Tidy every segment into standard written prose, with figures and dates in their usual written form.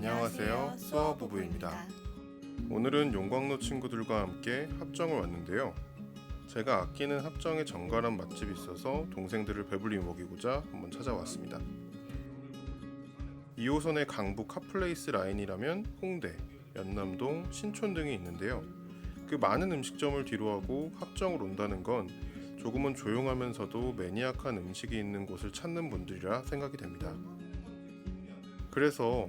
안녕하세요. 수아부부입니다. 오늘은 용광로 친구들과 함께 합정을 왔는데요. 제가 아끼는 합정에 정갈한 맛집이 있어서 동생들을 배불리 먹이고자 한번 찾아왔습니다. 2호선의 강북 핫플레이스 라인이라면 홍대, 연남동, 신촌 등이 있는데요. 그 많은 음식점을 뒤로하고 합정을 온다는 건 조금은 조용하면서도 매니악한 음식이 있는 곳을 찾는 분들이라 생각이 됩니다. 그래서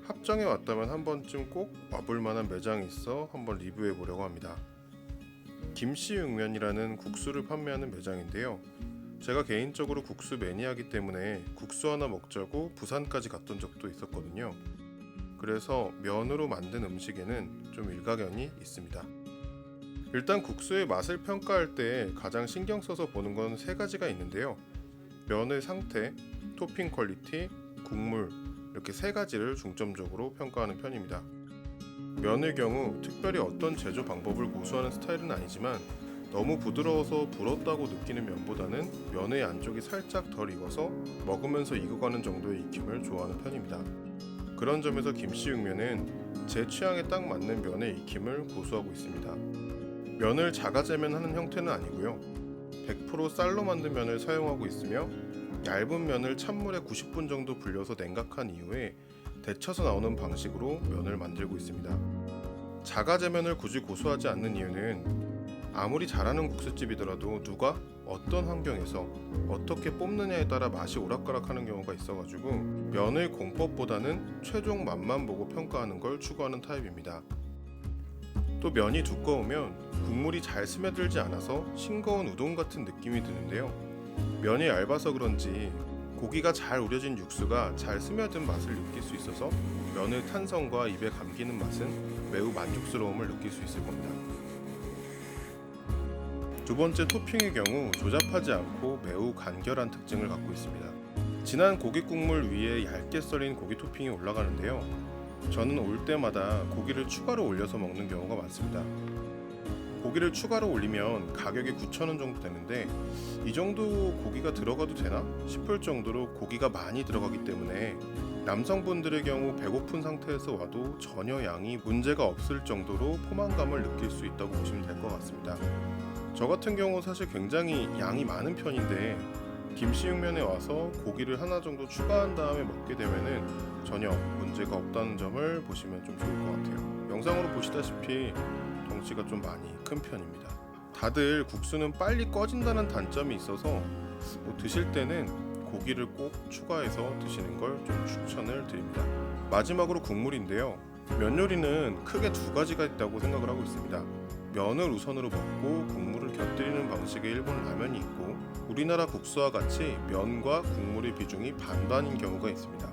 합정에 왔다면 한 번쯤 꼭 와볼 만한 매장이 있어 한번 리뷰해 보려고 합니다. 김씨육면이라는 국수를 판매하는 매장인데요. 제가 개인적으로 국수 매니아이기 때문에 국수 하나 먹자고 부산까지 갔던 적도 있었거든요. 그래서 면으로 만든 음식에는 좀 일가견이 있습니다. 일단 국수의 맛을 평가할 때 가장 신경 써서 보는 건 세 가지가 있는데요. 면의 상태, 토핑 퀄리티, 국물, 이렇게 세 가지를 중점적으로 평가하는 편입니다. 면의 경우 특별히 어떤 제조 방법을 고수하는 스타일은 아니지만 너무 부드러워서 불었다고 느끼는 면보다는 면의 안쪽이 살짝 덜 익어서 먹으면서 익어가는 정도의 익힘을 좋아하는 편입니다. 그런 점에서 김씨육면은 제 취향에 딱 맞는 면의 익힘을 고수하고 있습니다. 면을 자가제면하는 형태는 아니고요. 100% 쌀로 만든 면을 사용하고 있으며 얇은 면을 찬물에 90분 정도 불려서 냉각한 이후에 데쳐서 나오는 방식으로 면을 만들고 있습니다. 자가제면을 굳이 고수하지 않는 이유는 아무리 잘하는 국수집이더라도 누가 어떤 환경에서 어떻게 뽑느냐에 따라 맛이 오락가락하는 경우가 있어가지고 면의 공법보다는 최종 맛만 보고 평가하는 걸 추구하는 타입입니다. 또 면이 두꺼우면 국물이 잘 스며들지 않아서 싱거운 우동 같은 느낌이 드는데요. 면이 얇아서 그런지 고기가 잘 우려진 육수가 잘 스며든 맛을 느낄 수 있어서 면의 탄성과 입에 감기는 맛은 매우 만족스러움을 느낄 수 있을 겁니다. 두 번째 토핑의 경우 조잡하지 않고 매우 간결한 특징을 갖고 있습니다. 진한 고기 국물 위에 얇게 썰린 고기 토핑이 올라가는데요. 저는 올 때마다 고기를 추가로 올려서 먹는 경우가 많습니다. 고기를 추가로 올리면 가격이 9,000원 정도 되는데 이 정도 고기가 들어가도 되나 싶을 정도로 고기가 많이 들어가기 때문에 남성분들의 경우 배고픈 상태에서 와도 전혀 양이 문제가 없을 정도로 포만감을 느낄 수 있다고 보시면 될 것 같습니다. 저 같은 경우 사실 굉장히 양이 많은 편인데 김씨육면에 와서 고기를 하나 정도 추가한 다음에 먹게 되면은 전혀 문제가 없다는 점을 보시면 좀 좋을 것 같아요. 영상으로 보시다시피 덩치가 좀 많이 큰 편입니다. 다들 국수는 빨리 꺼진다는 단점이 있어서 드실 때는 고기를 꼭 추가해서 드시는 걸 좀 추천을 드립니다. 마지막으로 국물인데요. 면 요리는 크게 두 가지가 있다고 생각을 하고 있습니다. 면을 우선으로 먹고 국물을 곁들이는 방식의 일본 라면이 있고 우리나라 국수와 같이 면과 국물의 비중이 반반인 경우가 있습니다.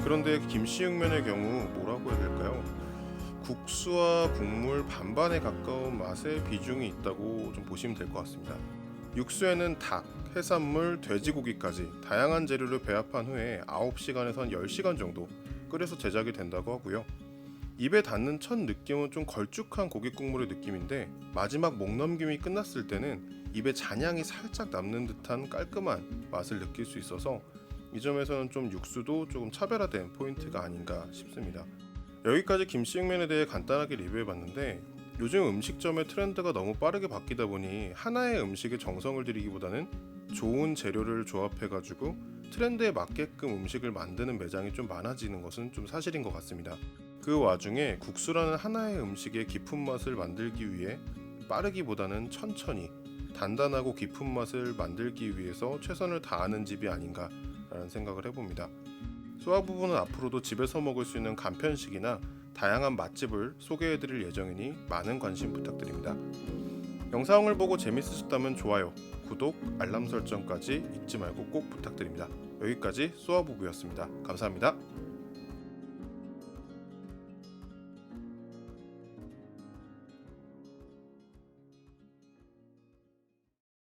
그런데 김씨육면의 경우 뭐라고 해야 될까요? 국수와 국물 반반에 가까운 맛의 비중이 있다고 좀 보시면 될 것 같습니다. 육수에는 닭, 해산물, 돼지고기까지 다양한 재료를 배합한 후에 9시간에서 10시간 정도 끓여서 제작이 된다고 하고요. 입에 닿는 첫 느낌은 좀 걸쭉한 고기 국물의 느낌인데 마지막 목 넘김이 끝났을 때는 입에 잔향이 살짝 남는 듯한 깔끔한 맛을 느낄 수 있어서 이 점에서는 좀 육수도 조금 차별화된 포인트가 아닌가 싶습니다. 여기까지 김씨육면에 대해 간단하게 리뷰해봤는데 요즘 음식점의 트렌드가 너무 빠르게 바뀌다 보니 하나의 음식에 정성을 들이기보다는 좋은 재료를 조합해가지고 트렌드에 맞게끔 음식을 만드는 매장이 좀 많아지는 것은 좀 사실인 것 같습니다. 그 와중에 국수라는 하나의 음식의 깊은 맛을 만들기 위해 빠르기보다는 천천히 단단하고 깊은 맛을 만들기 위해서 최선을 다하는 집이 아닌가라는 생각을 해봅니다. 수아부부는 앞으로도 집에서 먹을 수 있는 간편식이나 다양한 맛집을 소개해드릴 예정이니 많은 관심 부탁드립니다. 영상을 보고 재밌으셨다면 좋아요, 구독, 알람 설정까지 잊지 말고 꼭 부탁드립니다. 여기까지 수아부부였습니다. 감사합니다.